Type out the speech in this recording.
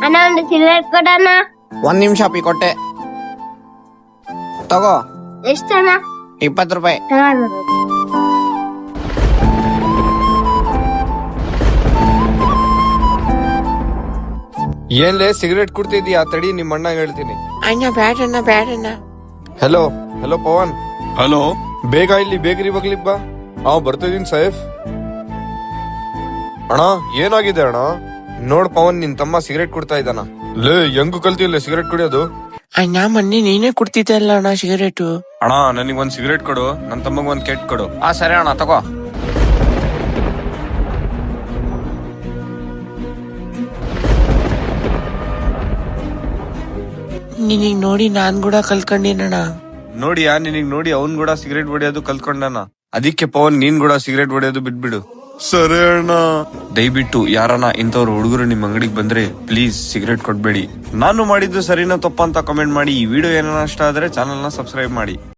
ಅಣ್ಣ ಒಂದು ಸಿಗರೇಟ್ ಕೊಡಣ್ಣ. 1 ನಿಮಿಷ ಅಪ್ಪಿ ಕೊಟ್ಟೆ ತಗೋ. ಎಷ್ಟಣ್ಣ? 20 ರೂಪಾಯಿ. ತಗೊಂಡು. ಏನ್ಲೇ ಸಿಗರೇಟ್ ಕುಡ್ತಿದ್ಯಾ? ತಡಿ ನಿಮ್ ಅಣ್ಣ ಹೇಳ್ತೀನಿ. ಅಣ್ಣ ಬ್ಯಾಡಣ್ಣ. ಹಲೋ ಹಲೋ ಪವನ್, ಹಲೋ, ಬೇಗ ಇಲ್ಲಿ ಬೇಕರಿ ಬಗ್ಲಿಕ್ ಬಾ. ಬರ್ತಿದೀನಿ ಸೈಫ್. ಅಣ್ಣ ಏನಾಗಿದೆ ಅಣ್ಣ? ನೋಡ್ ಪವನ್, ನಿನ್ ತಮ್ಮ ಸಿಗರೇಟ್ ಕುಡ್ತಾ ಇದ್ದಾನ. ಲೇ ಹೆಂಗು ಕಲ್ತಿಲ್ಲ ಸಿಗರೇಟ್ ಕುಡಿಯೋದು? ಅಣ್ಣ ಮೊನ್ನೆ ನೀನೇ ಕುಡ್ತಿದ್ದಲ್ಲ ಅಣ್ಣ ಸಿಗರೇಟು. ಅಣ್ಣ ನನಗ್ ಒಂದ್ ಸಿಗರೇಟ್ ಕೊಡು, ನನ್ ತಮ್ಮಗ್ ಒಂದ್ ಕೆಟ್ ಕೊಡು. ಸರಿ ಅಣ್ಣ ತಗೋ. ನಿನಗ್ ನೋಡಿ ನಾನ್ ಕೂಡ ಕಲ್ತ್ಕೊಂಡಿನಣ್ಣ. ನೋಡಿಯಾ, ನಿನಗ್ ನೋಡಿ ಅವ್ನ್ ಕೂಡ ಸಿಗರೇಟ್ ಹೊಡೆಯೋದು ಕಲ್ತ್ಕೊಂಡನ. ಅದಕ್ಕೆ ಪವನ್ ನೀನ್ ಕೂಡ ಸಿಗರೇಟ್ ಹೊಡೆಯೋದು ಬಿಟ್ಬಿಡು. ಸರಿ ಅಣ್ಣ. ದಯವಿಟ್ಟು ಯಾರನ್ನ ಇಂಥವ್ರು ಹುಡುಗರು ನಿಮ್ ಅಂಗಡಿಗೆ ಬಂದ್ರೆ ಪ್ಲೀಸ್ ಸಿಗರೇಟ್ ಕೊಡ್ಬೇಡಿ. ನಾನು ಮಾಡಿದ್ದು ಸರಿನಾ ತಪ್ಪ ಅಂತ ಕಮೆಂಟ್ ಮಾಡಿ. ಈ ವಿಡಿಯೋ ಏನಾರ ಇಷ್ಟ ಆದ್ರೆ ಚಾನಲ್ ನ ಸಬ್ಸ್ಕ್ರೈಬ್ ಮಾಡಿ.